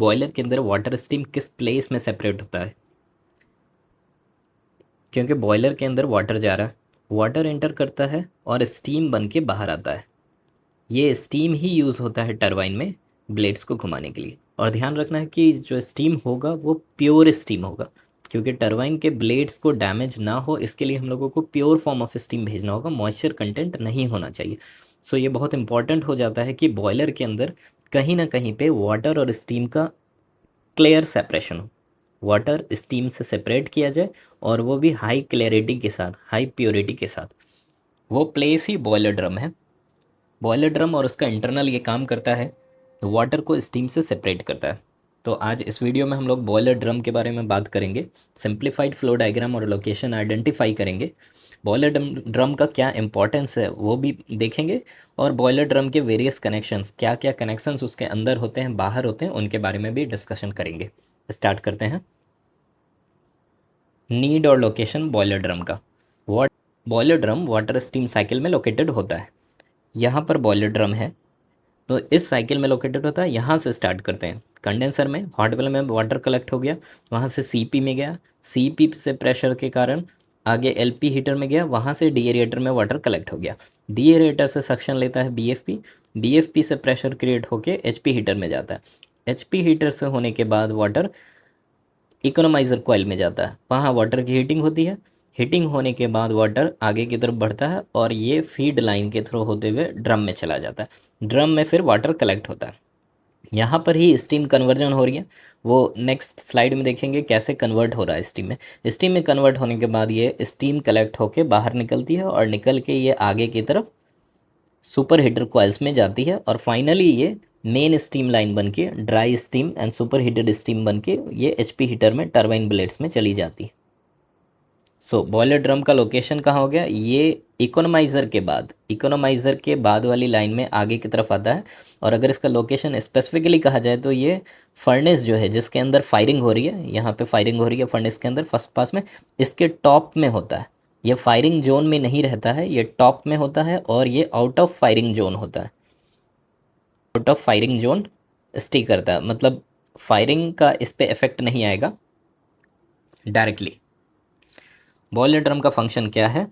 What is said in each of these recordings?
Boiler के अंदर water steam किस प्लेस में सेपरेट होता है? क्योंकि बॉयलर के अंदर वाटर जा रहा है, वाटर एंटर करता है और स्टीम बन के बाहर आता है। ये स्टीम ही यूज़ होता है टरबाइन में ब्लेड्स को घुमाने के लिए। और ध्यान रखना है कि जो स्टीम होगा वो प्योर स्टीम होगा, क्योंकि टरबाइन के ब्लेड्स को डैमेज ना हो इसके लिए हम लोगों को प्योर फॉर्म ऑफ स्टीम भेजना होगा, मॉइस्चर कंटेंट नहीं होना चाहिए। सो ये बहुत इंपॉर्टेंट हो जाता है कि बॉयलर के अंदर कहीं ना कहीं पे वाटर और स्टीम का क्लियर सेपरेशन हो, वाटर स्टीम से सेपरेट किया जाए, और वो भी हाई क्लैरिटी के साथ, हाई प्योरिटी के साथ। वो प्लेस ही बॉयलर ड्रम है। बॉयलर ड्रम और उसका इंटरनल ये काम करता है, वाटर को स्टीम से सेपरेट करता है। तो आज इस वीडियो में हम लोग बॉयलर ड्रम के बारे में बात करेंगे, सिंप्लीफाइड फ्लो डायग्राम और लोकेशन आइडेंटिफाई करेंगे, बॉयलर ड्रम का क्या इंपॉर्टेंस है वो भी देखेंगे, और बॉयलर ड्रम के वेरियस कनेक्शंस, क्या क्या कनेक्शंस उसके अंदर होते हैं, बाहर होते हैं, उनके बारे में भी डिस्कशन करेंगे। स्टार्ट करते हैं। नीड और लोकेशन बॉयलर ड्रम का। What boiler drum water steam cycle में लोकेटेड होता है। यहाँ पर बॉयलर ड्रम है तो इस साइकिल में लोकेटेड होता है। यहाँ से स्टार्ट करते हैं। कंडेंसर में, हॉट वेल में वाटर कलेक्ट हो गया, वहाँ से सीपी में गया, सीपी से प्रेशर के कारण आगे एलपी हीटर में गया, वहाँ से डीएरेटर में वाटर कलेक्ट हो गया, डीएरेटर से सक्शन लेता है बीएफपी, बीएफपी से प्रेशर क्रिएट होकर एचपी हीटर में जाता है, एचपी हीटर से होने के बाद वाटर इकोनोमाइज़र कॉइल में जाता है, वहाँ वाटर की हीटिंग होती है, हीटिंग होने के बाद वाटर आगे की तरफ बढ़ता है और ये फीड लाइन के थ्रू होते हुए ड्रम में चला जाता है। ड्रम में फिर वाटर कलेक्ट होता है। यहाँ पर ही स्टीम कन्वर्जन हो रही है, वो नेक्स्ट स्लाइड में देखेंगे कैसे कन्वर्ट हो रहा है स्टीम में। स्टीम में कन्वर्ट होने के बाद ये स्टीम कलेक्ट होके बाहर निकलती है और निकल के ये आगे की तरफ सुपर हीटर कॉइल्स में जाती है, और फाइनली ये मेन स्टीम लाइन बन के dry steam and super heated steam बन के ये एचपी हीटर में टरबाइन ब्लेड्स में चली जाती है। सो बॉयलर ड्रम का लोकेशन कहाँ हो गया? ये इकोनोमाइज़र के बाद वाली लाइन में आगे की तरफ आता है। और अगर इसका लोकेशन स्पेसिफिकली कहा जाए तो ये फर्नेस जो है जिसके अंदर फायरिंग हो रही है, यहाँ पे फायरिंग हो रही है फर्नेस के अंदर फर्स्ट पास में, इसके टॉप में होता है। ये फायरिंग जोन में नहीं रहता है, ये टॉप में होता है, और ये आउट ऑफ फायरिंग जोन होता है। Out of firing zone stay करता है, मतलब फायरिंग का इस पर इफेक्ट नहीं आएगा डायरेक्टली। बॉयलर ड्रम का फंक्शन क्या है?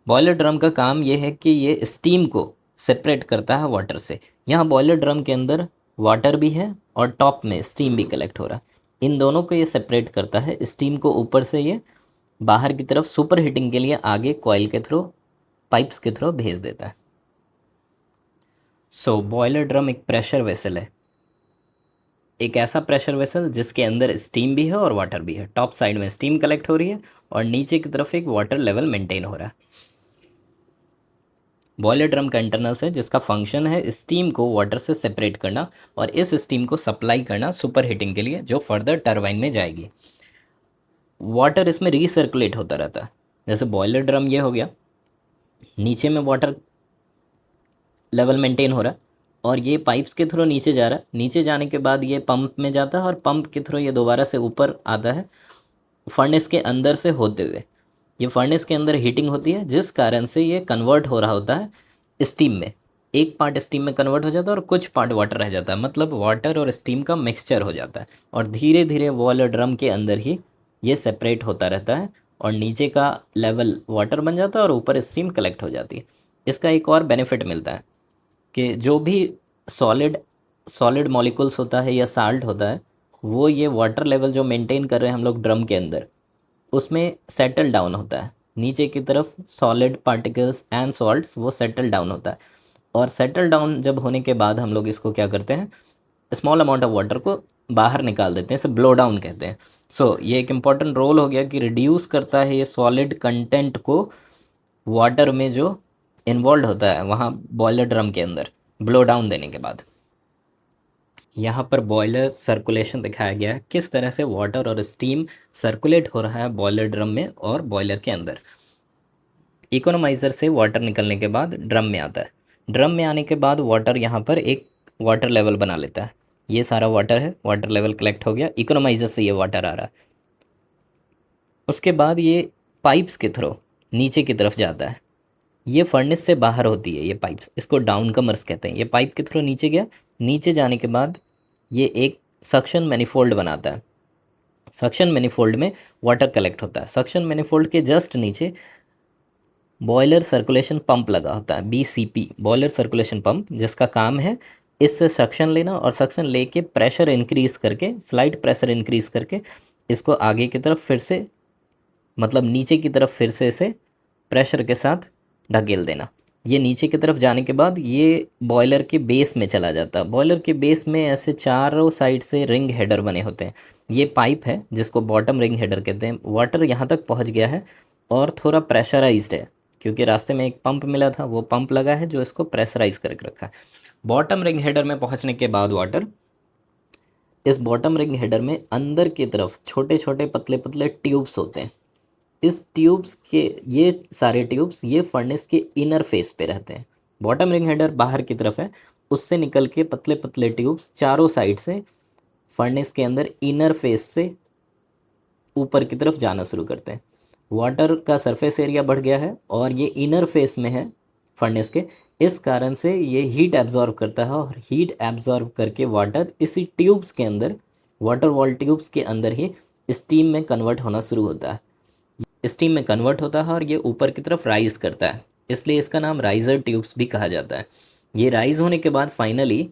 बॉयलर ड्रम का काम ये है कि ये स्टीम को सेपरेट करता है वाटर से। यहाँ बॉयलर ड्रम के अंदर वाटर भी है और टॉप में स्टीम भी कलेक्ट हो रहा है। इन दोनों को ये सेपरेट करता है। स्टीम को ऊपर से ये बाहर की तरफ सुपर हीटिंग के लिए आगे कॉइल के थ्रू, पाइप्स के थ्रू भेज देता है। सो बॉयलर ड्रम एक प्रेशर वेसल है, एक ऐसा प्रेशर वेसल जिसके अंदर स्टीम भी है और वाटर भी है। टॉप साइड में स्टीम कलेक्ट हो रही है और नीचे की तरफ एक वाटर लेवल मेंटेन हो रहा है। बॉयलर ड्रम का इंटरनल्स है जिसका फंक्शन है स्टीम को वाटर से सेपरेट करना और इस स्टीम को सप्लाई करना सुपर हीटिंग के लिए, जो फर्दर टरबाइन में जाएगी। वाटर इसमें रीसर्कुलेट होता रहता है। जैसे बॉयलर ड्रम ये हो गया, नीचे में वाटर लेवल मेंटेन हो रहा है और ये पाइप्स के थ्रू नीचे जा रहा है। नीचे जाने के बाद ये पंप में जाता है और पंप के थ्रू ये दोबारा से ऊपर आता है फर्नेस के अंदर से होते हुए। ये फर्नेस के अंदर हीटिंग होती है जिस कारण से ये कन्वर्ट हो रहा होता है स्टीम में। एक पार्ट स्टीम में कन्वर्ट हो जाता है और कुछ पार्ट वाटर रह जाता है, मतलब वाटर और स्टीम का मिक्सचर हो जाता है। और धीरे धीरे बॉयलर ड्रम के अंदर ही ये सेपरेट होता रहता है और नीचे का लेवल वाटर बन जाता है और ऊपर स्टीम कलेक्ट हो जाती है। इसका एक और बेनिफिट मिलता है कि जो भी सॉलिड सॉलिड मॉलिक्यूल्स होता है या साल्ट होता है, वो ये वाटर लेवल जो मेंटेन कर रहे हैं हम लोग ड्रम के अंदर, उसमें सेटल डाउन होता है। नीचे की तरफ सॉलिड पार्टिकल्स एंड सॉल्ट्स वो सेटल डाउन होता है, और सेटल डाउन जब होने के बाद हम लोग इसको क्या करते हैं, स्मॉल अमाउंट ऑफ वाटर को बाहर निकाल देते हैं, इसे ब्लो डाउन कहते हैं। सो ये एक इम्पॉर्टेंट रोल हो गया कि रिड्यूस करता है ये सॉलिड कंटेंट को वाटर में जो इन्वॉल्व होता है वहाँ बॉयलर ड्रम के अंदर ब्लो डाउन देने के बाद। यहाँ पर बॉयलर सर्कुलेशन दिखाया गया है, किस तरह से वाटर और स्टीम सर्कुलेट हो रहा है बॉयलर ड्रम में और बॉयलर के अंदर। इकोनोमाइज़र से वाटर निकलने के बाद ड्रम में आता है। ड्रम में आने के बाद वाटर यहाँ पर एक वाटर लेवल बना लेता है। ये सारा वाटर है, वाटर लेवल कलेक्ट हो गया, इकोनोमाइज़र से ये वाटर आ रहा है। उसके बाद ये पाइप्स के थ्रू नीचे की तरफ जाता है। ये फर्नेस से बाहर होती है ये पाइप्स, इसको डाउन कमर्स कहते हैं। ये पाइप के थ्रू नीचे गया, नीचे जाने के बाद ये एक सक्शन मैनिफोल्ड बनाता है। सक्शन मैनिफोल्ड में वाटर कलेक्ट होता है। सक्शन मैनिफोल्ड के जस्ट नीचे बॉयलर सर्कुलेशन पंप लगा होता है, BCP, बॉयलर सर्कुलेशन पंप, जिसका काम है इससे सक्शन लेना और सक्शन लेके प्रेशर इंक्रीज करके, स्लाइड प्रेशर इंक्रीज करके इसको आगे की तरफ फिर से, मतलब नीचे की तरफ फिर से इसे प्रेशर के साथ ढकेल देना। ये नीचे की तरफ जाने के बाद ये बॉयलर के बेस में चला जाता है। बॉयलर के बेस में ऐसे चारों साइड से रिंग हेडर बने होते हैं। ये पाइप है जिसको बॉटम रिंग हेडर कहते हैं। वाटर यहाँ तक पहुँच गया है और थोड़ा प्रेशराइज्ड है, क्योंकि रास्ते में एक पंप मिला था, वो पंप लगा है जो इसको प्रेशराइज करके रखा है। बॉटम रिंग हेडर में पहुँचने के बाद वाटर, इस बॉटम रिंग हेडर में अंदर की तरफ छोटे छोटे पतले पतले ट्यूब्स होते हैं। इस ट्यूब्स के, ये सारे ट्यूब्स ये फर्नेस के इनर फेस पे रहते हैं। बॉटम रिंग हेडर बाहर की तरफ है, उससे निकल के पतले पतले ट्यूब्स चारों साइड से फर्नेस के अंदर इनर फेस से ऊपर की तरफ जाना शुरू करते हैं। वाटर का सरफेस एरिया बढ़ गया है और ये इनर फेस में है फर्नेस के, इस कारण से ये हीट एब्जॉर्व करता है और हीट एब्जॉर्व करके वाटर इसी ट्यूब्स के अंदर, वाटर वॉल ट्यूब्स के अंदर ही स्टीम में कन्वर्ट होना शुरू होता है। स्टीम में कन्वर्ट होता है और ये ऊपर की तरफ राइज करता है, इसलिए इसका नाम राइजर ट्यूब्स भी कहा जाता है। ये राइज होने के बाद फाइनली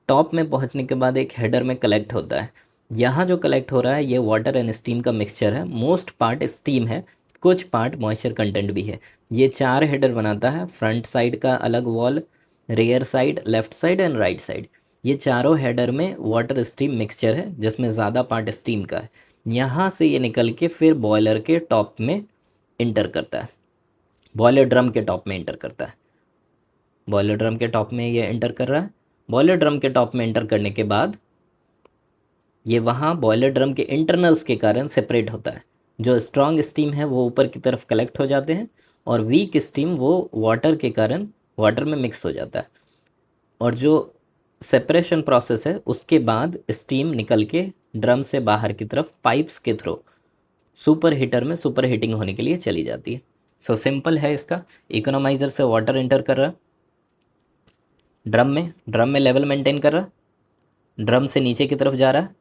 टॉप में पहुंचने के बाद एक हेडर में कलेक्ट होता है। यहाँ जो कलेक्ट हो रहा है ये वाटर एंड स्टीम का मिक्सचर है। मोस्ट पार्ट स्टीम है, कुछ पार्ट मॉइस्चर कंटेंट भी है। ये 4 हेडर बनाता है, फ्रंट साइड का अलग wall, rear side, left side and right side. ये चारों हेडर में वाटर स्टीम मिक्सचर है जिसमें ज़्यादा पार्ट स्टीम का है। यहाँ से ये निकल के फिर बॉयलर के टॉप में इंटर करता है, बॉयलर ड्रम के टॉप में इंटर करता है। बॉयलर ड्रम के टॉप में ये इंटर कर रहा है। बॉयलर ड्रम के टॉप में इंटर करने के बाद ये वहाँ बॉयलर ड्रम के इंटरनल्स के कारण सेपरेट होता है। जो स्ट्रॉन्ग स्टीम है वो ऊपर की तरफ कलेक्ट हो जाते हैं और वीक स्टीम वो वाटर के कारण वाटर में मिक्स हो जाता है। और जो सेपरेशन प्रोसेस है उसके बाद स्टीम निकल के ड्रम से बाहर की तरफ पाइप्स के थ्रू सुपर हीटर में सुपर हीटिंग होने के लिए चली जाती है। सो सिंपल है इसका। इकोनोमाइज़र से वाटर इंटर कर रहा, ड्रम में लेवल मेंटेन कर रहा, ड्रम से नीचे की तरफ जा रहा है,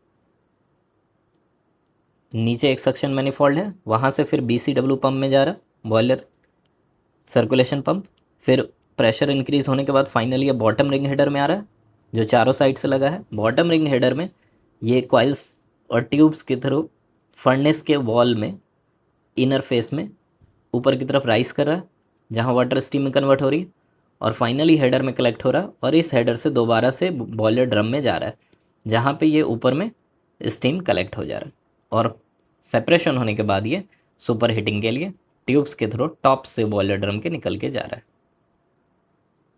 नीचे एक सक्शन मैनिफोल्ड है, वहाँ से फिर BCW पंप में जा रहा, बॉयलर सर्कुलेशन पंप, फिर प्रेशर इंक्रीज होने के बाद फाइनली ये बॉटम रिंग हेडर में आ रहा है जो चारों साइड से लगा है। बॉटम रिंग हेडर में ये कॉइल्स और ट्यूब्स के थ्रू फर्नेस के वॉल में इनर फेस में ऊपर की तरफ राइज कर रहा है जहाँ वाटर स्टीम में कन्वर्ट हो रही है और फाइनली हेडर में कलेक्ट हो रहा है और इस हेडर से दोबारा से बॉयलर ड्रम में जा रहा है जहाँ पे ये ऊपर में स्टीम कलेक्ट हो जा रहा है और सेपरेशन होने के बाद ये सुपर हीटिंग के लिए ट्यूब्स के थ्रू टॉप से बॉयलर ड्रम के निकल के जा रहा है।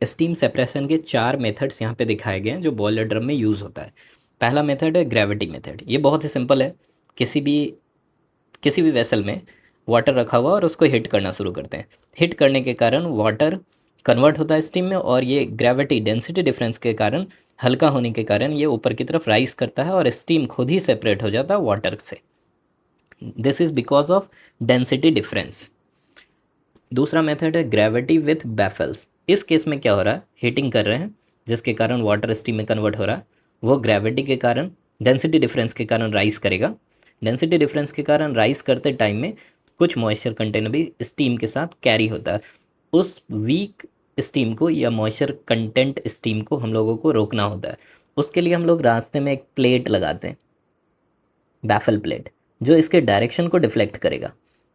स्टीम सेपरेशन के 4 मेथड्स यहाँ पे दिखाए गए हैं जो बॉयलर ड्रम में यूज़ होता है। पहला मेथड है ग्रेविटी मेथड। ये बहुत ही सिंपल है। किसी भी वेसल में वाटर रखा हुआ और उसको हिट करना शुरू करते हैं। हिट करने के कारण वाटर कन्वर्ट होता है स्टीम में और ये ग्रेविटी डेंसिटी डिफरेंस के कारण, हल्का होने के कारण ये ऊपर की तरफ राइज करता है और स्टीम खुद ही सेपरेट हो जाता है वाटर से। This is because of density difference. दूसरा मेथड है ग्रेविटी विथ बैफल्स। इस केस में क्या हो रहा है, हीटिंग कर रहे हैं जिसके कारण वाटर स्टीम में कन्वर्ट हो रहा है, वो ग्रेविटी के कारण, डेंसिटी डिफरेंस के कारण राइज करेगा। डेंसिटी डिफरेंस के कारण राइज करते टाइम में कुछ मॉइस्चर कंटेंट भी स्टीम के साथ कैरी होता है। उस वीक स्टीम को या मॉइस्चर कंटेंट स्टीम को हम लोगों को रोकना होता है। उसके लिए हम लोग रास्ते में एक प्लेट लगाते हैं, बैफल प्लेट, जो इसके डायरेक्शन को डिफ्लेक्ट करेगा।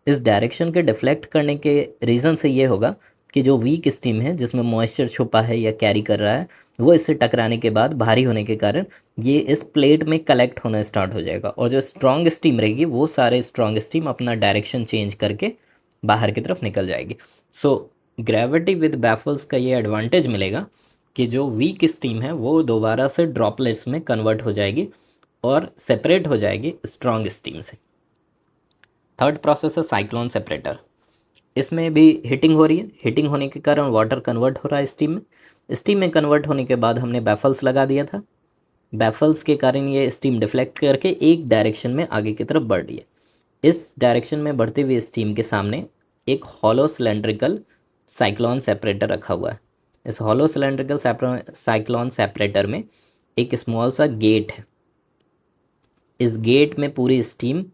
इस डायरेक्शन के डिफ्लेक्ट करने के रीज़न से ये होगा कि जो वीक स्टीम है जिसमें मॉइस्चर छुपा है या कैरी कर रहा है वो इससे टकराने के बाद भारी होने के कारण ये इस प्लेट में कलेक्ट होना स्टार्ट हो जाएगा और जो स्ट्रॉन्ग स्टीम रहेगी वो सारे स्ट्रॉन्ग स्टीम अपना डायरेक्शन चेंज करके बाहर की तरफ निकल जाएगी। सो ग्रेविटी विद बैफल्स का ये एडवांटेज मिलेगा कि जो वीक स्टीम है वो दोबारा से ड्रॉपलेट्स में कन्वर्ट हो जाएगी और सेपरेट हो जाएगी स्ट्रॉन्ग स्टीम से। थर्ड प्रोसेस है साइक्लोन सेपरेटर। इसमें भी हीटिंग हो रही है। हीटिंग होने के कारण वाटर कन्वर्ट हो रहा है स्टीम में। स्टीम में कन्वर्ट होने के बाद हमने बैफल्स लगा दिया था। बैफल्स के कारण ये स्टीम डिफ्लेक्ट करके एक डायरेक्शन में आगे की तरफ बढ़ रही है। इस डायरेक्शन में बढ़ती हुई स्टीम के सामने एक हॉलो सिलेंड्रिकल साइक्लोन सेपरेटर रखा हुआ है। इस हॉलो सिलेंड्रिकल साइक्लोन सेपरेटर में एक स्मॉल सा गेट है, इस गेट में पूरी स्टीम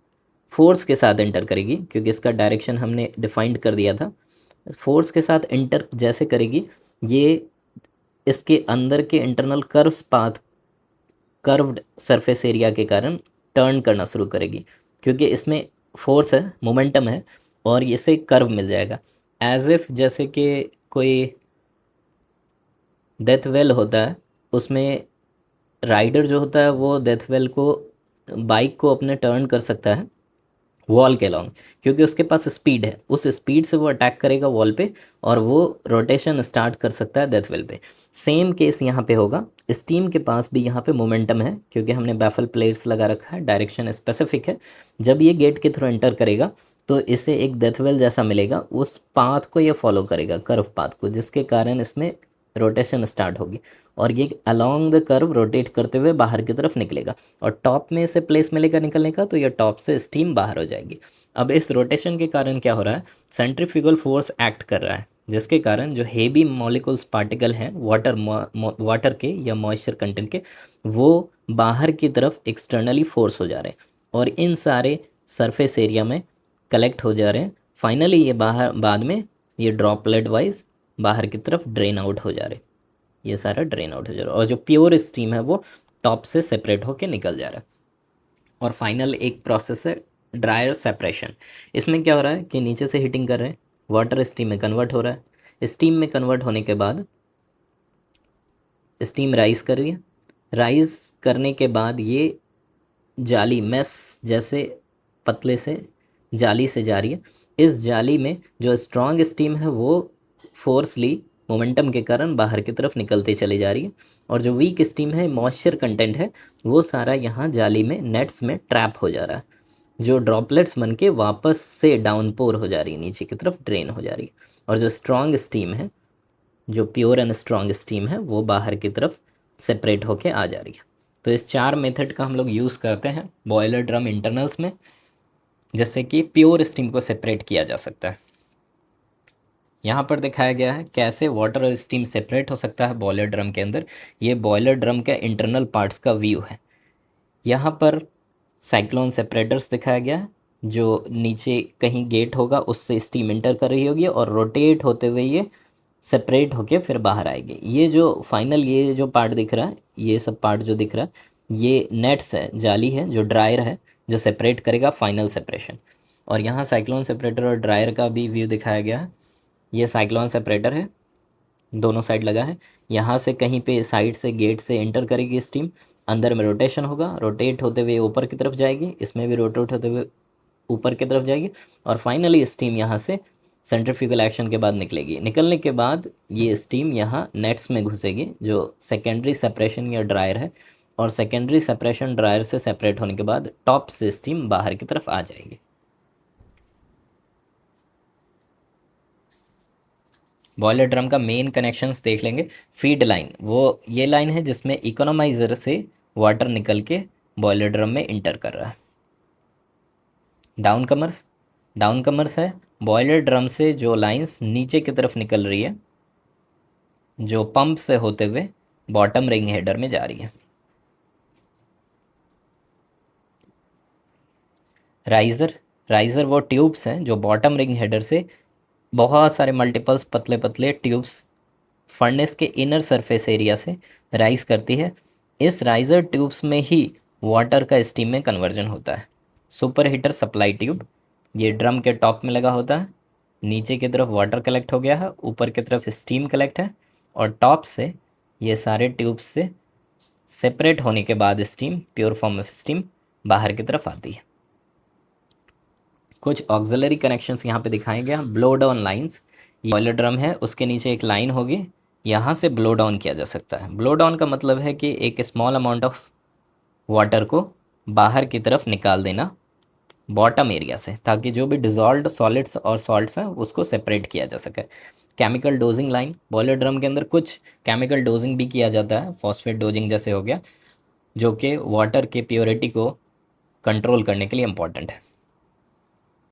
फोर्स के साथ एंटर करेगी, क्योंकि इसका डायरेक्शन हमने डिफाइंड कर दिया था। फोर्स के साथ एंटर जैसे करेगी, ये इसके अंदर के internal curves path, curved surface area के कारण टर्न करना शुरू करेगी, क्योंकि इसमें फोर्स है, मोमेंटम है, और इसे कर्व मिल जाएगा। एज इफ जैसे कि कोई डेथ वेल होता है, उसमें राइडर जो होता है वो डेथ वेल को, बाइक को अपने टर्न कर सकता है वॉल के लॉन्ग, क्योंकि उसके पास स्पीड है, उस स्पीड से वो अटैक करेगा वॉल पे और वो रोटेशन स्टार्ट कर सकता है डेथ वेल पे। सेम केस यहाँ पे होगा, स्टीम के पास भी यहाँ पे मोमेंटम है, क्योंकि हमने बैफल प्लेट्स लगा रखा है, डायरेक्शन स्पेसिफिक है। जब ये गेट के थ्रू एंटर करेगा तो इसे एक डेथ वेल जैसा मिलेगा, उस पाथ को ये फॉलो करेगा, कर्व पाथ को, जिसके कारण इसमें रोटेशन स्टार्ट होगी और ये अलोंग द कर्व रोटेट करते हुए बाहर की तरफ निकलेगा। और टॉप में इसे प्लेस मिलेगा निकलने का, तो ये टॉप से स्टीम बाहर हो जाएगी। अब इस रोटेशन के कारण क्या हो रहा है, सेंट्रीफ्यूगल फोर्स एक्ट कर रहा है, जिसके कारण जो हेवी मॉलिक्यूल्स पार्टिकल हैं वाटर के या मॉइस्चर कंटेंट के, वो बाहर की तरफ एक्सटर्नली फोर्स हो जा रहे हैं और इन सारे सरफेस एरिया में कलेक्ट हो जा रहे हैं। फाइनली ये बाहर बाद में ये ड्रॉपलेट वाइज बाहर की तरफ ड्रेन आउट हो जा रहे हैं, ये सारा ड्रेन आउट हो जा रहा है और जो प्योर स्टीम है वो टॉप से सेपरेट होकर निकल जा रहा है। और फाइनल एक प्रोसेस है ड्रायर सेपरेशन। इसमें क्या हो रहा है कि नीचे से हीटिंग कर रहे हैं, वाटर स्टीम में कन्वर्ट हो रहा है, स्टीम में कन्वर्ट होने के बाद स्टीम राइज कर रही है, राइज करने के बाद ये जाली मैस जैसे पतले से जाली से जा रही है। इस जाली में जो स्ट्रॉन्ग स्टीम है वो फोर्सली मोमेंटम के कारण बाहर की तरफ निकलती चली जा रही है, और जो वीक स्टीम है, मॉइस्चर कंटेंट है, वो सारा यहाँ जाली में नेट्स में ट्रैप हो जा रहा है, जो ड्रॉपलेट्स बन के वापस से डाउनपोर हो जा रही है, नीचे की तरफ ड्रेन हो जा रही है। और जो स्ट्रॉन्ग स्टीम है, जो प्योर एंड स्ट्रॉन्ग स्टीम है, वो बाहर की तरफ सेपरेट होके आ जा रही है। तो इस चार मेथड का हम लोग यूज़ करते हैं बॉयलर ड्रम इंटरनल्स में, जैसे कि प्योर स्टीम को सेपरेट किया जा सकता है। यहाँ पर दिखाया गया है कैसे वाटर और स्टीम सेपरेट हो सकता है बॉयलर ड्रम के अंदर। ये बॉयलर ड्रम के इंटरनल पार्ट्स का व्यू है। यहाँ पर साइक्लोन सेपरेटर्स दिखाया गया है, जो नीचे कहीं गेट होगा उससे स्टीम इंटर कर रही होगी और रोटेट होते हुए ये सेपरेट होके फिर बाहर आएगी। ये जो फाइनल ये जो पार्ट दिख रहा है, ये सब पार्ट जो दिख रहा है, ये नेट्स है, जाली है, जो ड्रायर है, जो सेपरेट करेगा फाइनल सेपरेशन। और यहाँ साइक्लोन सेपरेटर और ड्रायर का भी व्यू दिखाया गया है। ये साइक्लोन सेपरेटर है, दोनों साइड लगा है, यहाँ से कहीं पे साइड से गेट से एंटर करेगी स्टीम, अंदर में रोटेशन होगा, रोटेट होते हुए ऊपर की तरफ जाएगी, इसमें भी रोटेट होते हुए ऊपर की तरफ जाएगी, और फाइनली स्टीम यहाँ से सेंट्रीफ्यूगल एक्शन के बाद निकलेगी। निकलने के बाद ये स्टीम यहाँ नेट्स में घुसेगी, जो सेकेंडरी सेपरेशन या ड्रायर है, और सेकेंडरी सेपरेशन ड्रायर से सेपरेट होने के बाद टॉप से स्टीम बाहर की तरफ आ जाएगी। बॉयलर ड्रम का मेन कनेक्शंस देख लेंगे। फीड लाइन, वो ये लाइन है जिसमें इकोनोमाइज़र से वाटर निकल के बॉयलर ड्रम में इंटर कर रहा है। डाउन कमर्स, डाउन कमर्स है बॉयलर ड्रम से जो लाइंस नीचे की तरफ निकल रही है, जो पंप से होते हुए बॉटम रिंग हेडर में जा रही है। राइज़र, राइज़र वो ट्यूब्स हैं जो बॉटम रिंग हेडर से बहुत सारे मल्टीपल्स पतले पतले ट्यूब्स फर्नेस के इनर सरफेस एरिया से राइज करती है। इस राइजर ट्यूब्स में ही वाटर का स्टीम में कन्वर्जन होता है। सुपर हीटर सप्लाई ट्यूब, ये ड्रम के टॉप में लगा होता है, नीचे की तरफ वाटर कलेक्ट हो गया है, ऊपर की तरफ स्टीम कलेक्ट है, और टॉप से ये सारे ट्यूब्स से सेपरेट होने के बाद steam, pure form of steam, बाहर की तरफ आती है। कुछ ऑक्सिलरी कनेक्शंस यहाँ पे दिखाए गए हैं। Blow down lines, boiler drum है, उसके नीचे एक लाइन होगी, यहाँ से ब्लो डाउन किया जा सकता है। ब्लो डाउन का मतलब है कि एक स्मॉल अमाउंट ऑफ वाटर को बाहर की तरफ निकाल देना बॉटम एरिया से, ताकि जो भी डिजॉल्व्ड सॉलिड्स और सॉल्ट्स हैं उसको सेपरेट किया जा सके। Chemical dosing line, boiler drum के अंदर कुछ केमिकल डोजिंग भी किया जाता है, फॉस्फेट डोजिंग जैसे हो गया, जो कि वाटर के प्योरिटी को कंट्रोल करने के लिए इम्पॉर्टेंट है।